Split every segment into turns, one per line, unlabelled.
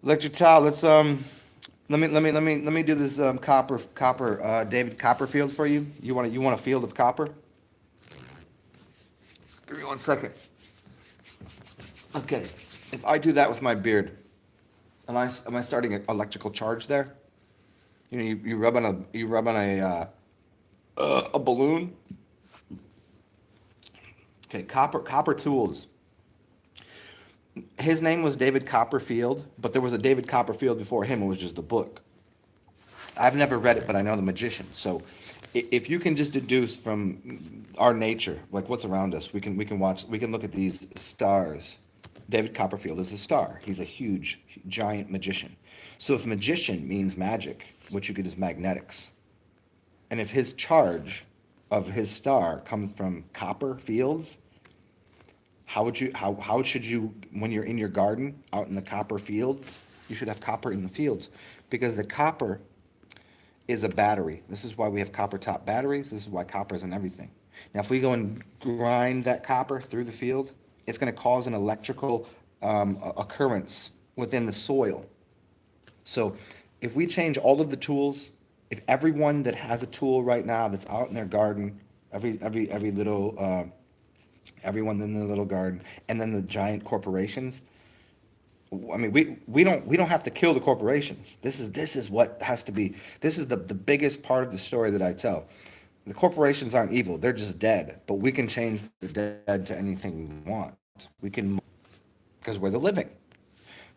Electric tile. Let me do this David Copperfield for you. You want a field of copper? Give me 1 second. Okay. If I do that with my beard, am I starting an electrical charge there? You rub on a balloon. Okay, copper tools. His name was David Copperfield, but there was a David Copperfield before him. It was just a book. I've never read it, but I know the magician. So, if you can just deduce from our nature, like what's around us, we can look at these stars. David Copperfield is a star. He's a huge, giant magician. So if magician means magic, what you get is magnetics. And if his charge of his star comes from copper fields, how should you, when you're in your garden out in the copper fields, you should have copper in the fields, because the copper is a battery. This is why we have copper top batteries. This is why copper is in everything. Now if we go and grind that copper through the field, it's going to cause an electrical occurrence within the soil. So if we change all of the tools, if everyone that has a tool right now that's out in their garden, everyone in the little garden, and then the giant corporations, I mean, we don't have to kill the corporations. This is what has to be. This is the biggest part of the story that I tell. The corporations aren't evil; they're just dead. But we can change the dead to anything we want. We can, because we're the living.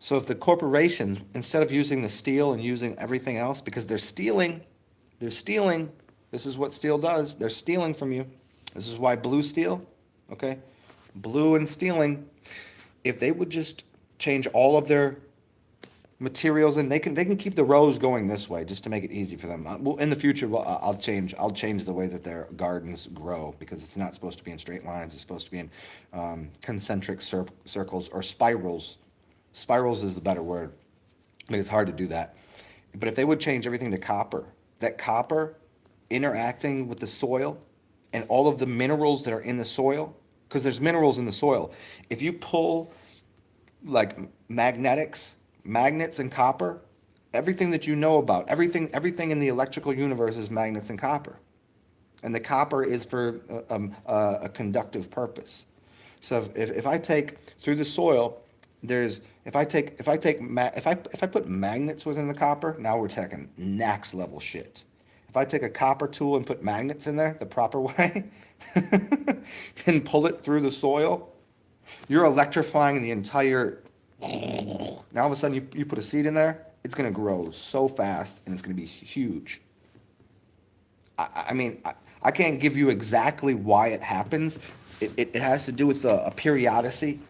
So if the corporations, instead of using the steel and using everything else, because they're stealing. This is what steel does. They're stealing from you. This is why blue steel, okay, blue and stealing. If they would just change all of their materials, and they can keep the rows going this way just to make it easy for them. Well, in the future, I'll change the way that their gardens grow, because it's not supposed to be in straight lines. It's supposed to be in concentric circles or spirals. Spirals is the better word. I mean, it's hard to do that. But if they would change everything to copper, that copper interacting with the soil and all of the minerals that are in the soil, because there's minerals in the soil. If you pull like magnets and copper, everything that you know about, everything in the electrical universe is magnets and copper. And the copper is for a conductive purpose. So if I take through the soil, if I put magnets within the copper, now we're talking next level shit. If I take a copper tool and put magnets in there the proper way and pull it through the soil, you're electrifying the entire. Now all of a sudden you put a seed in there, it's going to grow so fast and it's going to be huge. I mean, I can't give you exactly why it happens. It has to do with a periodicity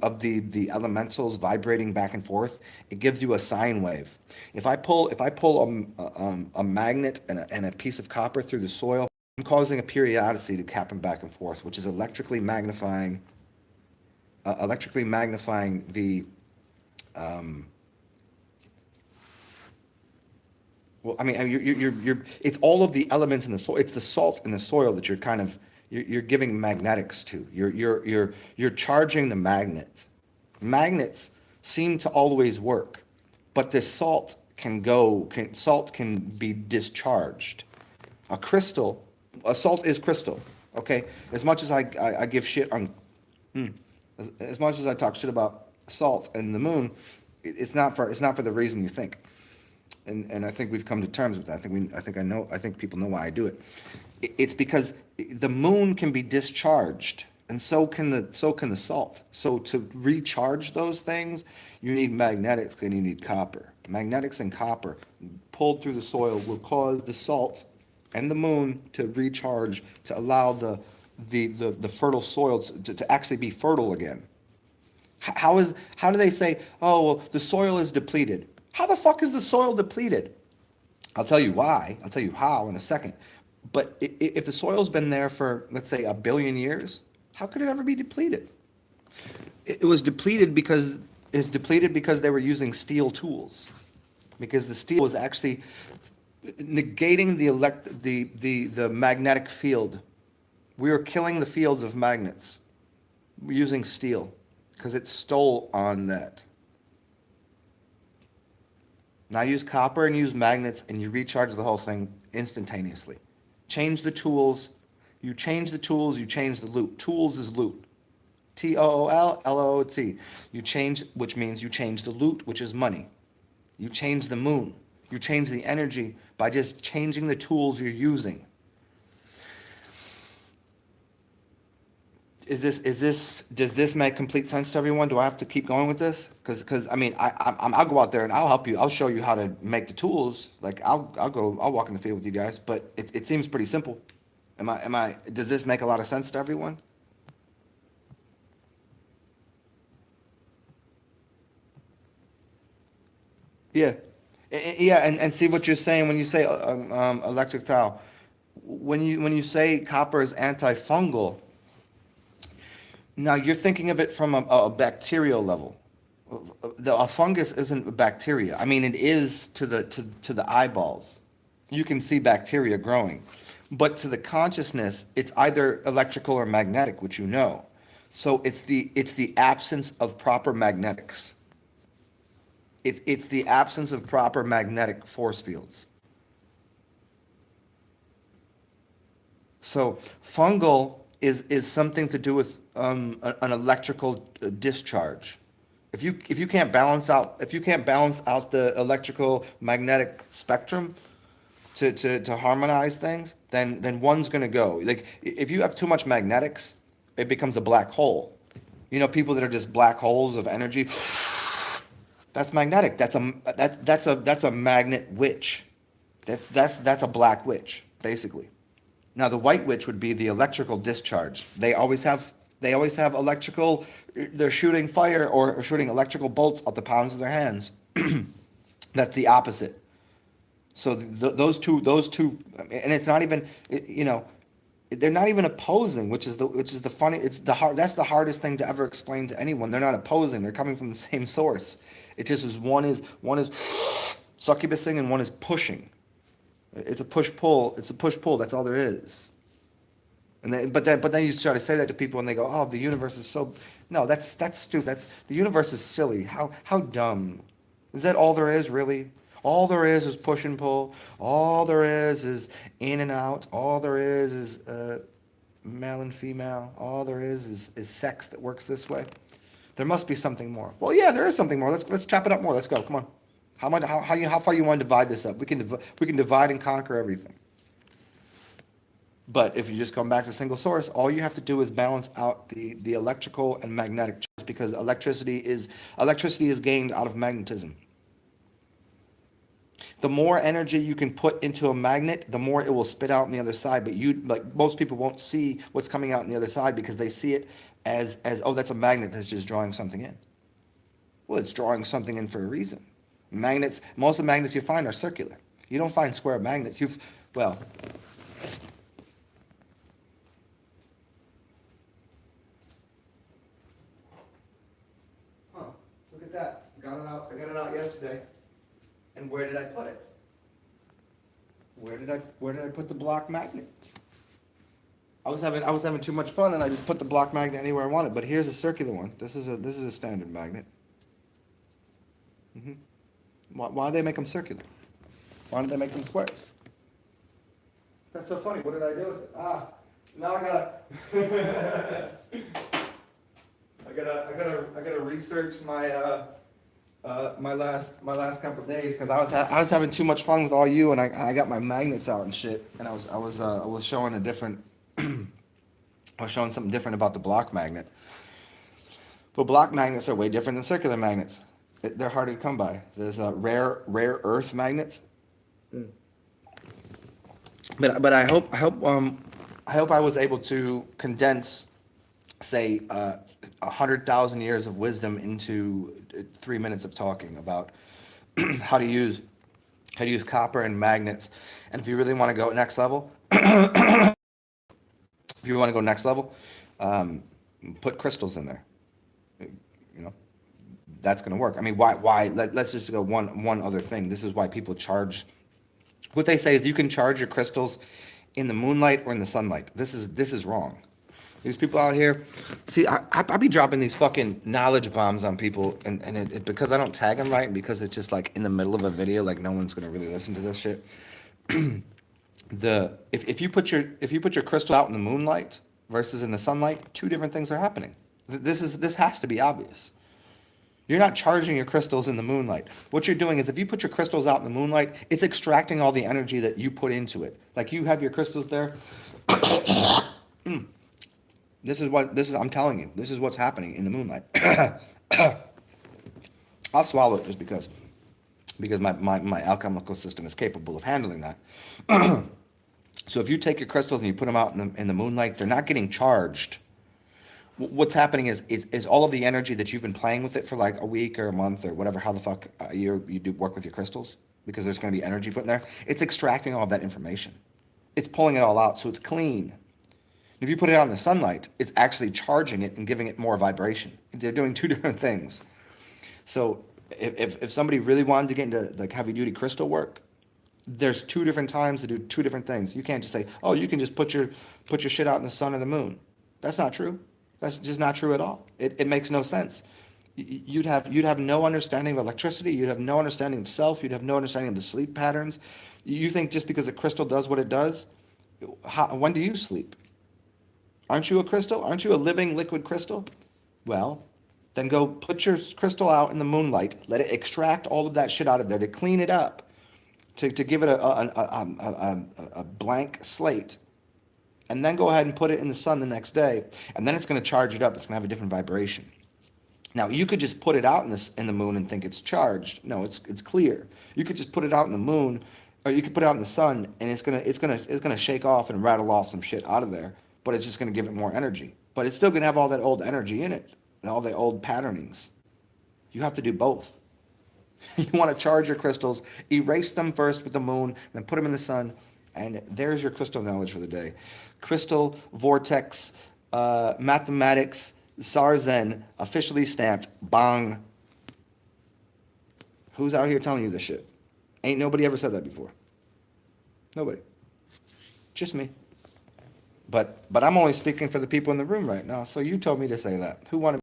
of the elementals vibrating back and forth. It gives you a sine wave. If I pull a magnet and a piece of copper through the soil, I'm causing a periodicity to happen back and forth, which is electrically magnifying the. Well, I mean, you're. It's all of the elements in the soil. It's the salt in the soil that you're giving magnetics to. You're charging the magnet. Magnets seem to always work, but this salt can be discharged. A salt is crystal. Okay, as much as I give shit on, as much as I talk shit about salt and the moon, it's not for the reason you think. And I think we've come to terms with that. I think people know why I do it. It's because the moon can be discharged, and so can the salt. So to recharge those things, you need magnetics and you need copper. Magnetics and copper pulled through the soil will cause the salt and the moon to recharge, to allow the fertile soil to actually be fertile again. How do they say, oh, well, the soil is depleted? How the fuck is the soil depleted? I'll tell you why. I'll tell you how in a second. But if the soil's been there for, let's say, 1 billion years, how could it ever be depleted? It was depleted because they were using steel tools. Because the steel was actually negating the magnetic field. We were killing the fields of magnets using steel because it stole on that. Now use copper and use magnets, and you recharge the whole thing instantaneously. Change the tools. You change the tools, you change the loot. Tools is loot. TOOLLOOT. You change, which means you change the loot, which is money. You change the moon. You change the energy by just changing the tools you're using. Does this make complete sense to everyone? Do I have to keep going with this? Because I mean, I'll go out there and I'll help you. I'll show you how to make the tools. Like I'll walk in the field with you guys. But it seems pretty simple. Does this make a lot of sense to everyone? Yeah, yeah, and see what you're saying when you say electric towel. When you say copper is antifungal, now you're thinking of it from a bacterial level. A fungus isn't a bacteria. I mean, it is to the eyeballs. You can see bacteria growing, but to the consciousness, it's either electrical or magnetic, which you know. So it's the absence of proper magnetics. It's the absence of proper magnetic force fields. So fungal is something to do with an electrical discharge. If you can't balance out the electrical magnetic spectrum to harmonize things, then one's gonna go. Like if you have too much magnetics, it becomes a black hole. People that are just black holes of energy. That's magnetic. That's a magnet witch. That's a black witch, basically. Now the white witch would be the electrical discharge. They always have electrical. They're shooting fire or shooting electrical bolts out the palms of their hands. That's the opposite. So those two, and it's not even, they're not even opposing, which is the funny. It's the hard. That's the hardest thing to ever explain to anyone. They're not opposing. They're coming from the same source. It just is one is succubusing and one is pushing. It's a push pull. It's a push pull. That's all there is. But then you try to say that to people and they go, "Oh, the universe is so." No, that's stupid. The universe is silly. How dumb. Is that all there is, really? All there is push and pull. All there is in and out. All there is male and female. All there is sex that works this way. There must be something more. Well, yeah, there is something more. Let's chop it up more. Let's go. Come on. How far you want to divide this up? We can divide and conquer everything. But if you just come back to single source, all you have to do is balance out the electrical and magnetic charge, because electricity is gained out of magnetism. The more energy you can put into a magnet, the more it will spit out on the other side. But most people won't see what's coming out on the other side because they see it as oh, that's a magnet that's just drawing something in. Well, it's drawing something in for a reason. Most of the magnets you find are circular. You don't find square magnets. Well, look at that. I got it out yesterday. And where did I put it? Where did I put the block magnet? I was having too much fun, and I just put the block magnet anywhere I wanted. But here's a circular one. This is a standard magnet. hmm Why do they make them circular? Why don't they make them squares? That's so funny. What did I do with it? Now I gotta I gotta research my last couple of days, because I was having too much fun with all you, and I got my magnets out and shit, and I was showing a different I was showing something different about the block magnet. But block magnets are way different than circular magnets. They're harder to come by. There's rare earth magnets. Mm. But I hope I was able to condense, say, 100,000 years of wisdom into 3 minutes of talking about how to use copper and magnets. And if you really want to go next level, put crystals in there. You know, that's going to work. I mean, why? Let's just go one other thing. This is why people charge. What they say is you can charge your crystals in the moonlight or in the sunlight. This is wrong. These people out here, see, I be dropping these fucking knowledge bombs on people, and because I don't tag them right, and because it's just like in the middle of a video, like no one's gonna really listen to this shit. If you put your crystal out in the moonlight versus in the sunlight, two different things are happening. This has to be obvious. You're not charging your crystals in the moonlight. What you're doing is if you put your crystals out in the moonlight, it's extracting all the energy that you put into it. Like you have your crystals there. I'm telling you, this is what's happening in the moonlight. I'll swallow it just because my alchemical system is capable of handling that. So if you take your crystals and you put them out in the moonlight, they're not getting charged. What's happening is all of the energy that you've been playing with it for like a week or a month or whatever, how the fuck you do work with your crystals, because there's going to be energy put in there. It's extracting all of that information. It's pulling it all out, so it's clean. If you put it out in the sunlight, it's actually charging it and giving it more vibration. They're doing two different things. So if somebody really wanted to get into like heavy duty crystal work, there's two different times to do two different things. You can't just say, oh, you can just put your shit out in the sun or the moon. That's not true. That's just not true at all. It makes no sense. You'd have no understanding of electricity. You'd have no understanding of self. You'd have no understanding of the sleep patterns. You think just because a crystal does what it does, when do you sleep? Aren't you a crystal? Aren't you a living liquid crystal? Well, then go put your crystal out in the moonlight. Let it extract all of that shit out of there to clean it up, to give it a blank slate. And then go ahead and put it in the sun the next day, and then it's going to charge it up. It's going to have a different vibration. Now you could just put it out in the moon and think it's charged. No, it's clear. You could just put it out in the moon, or you could put it out in the sun, and it's gonna shake off and rattle off some shit out of there. But it's just going to give it more energy. But it's still going to have all that old energy in it, all the old patternings. You have to do both. You want to charge your crystals, erase them first with the moon, then put them in the sun, and there's your crystal knowledge for the day. Crystal, vortex, mathematics, TsarXen, officially stamped, bang. Who's out here telling you this shit? Ain't nobody ever said that before. Nobody. Just me. But I'm only speaking for the people in the room right now, so you told me to say that. Who wanted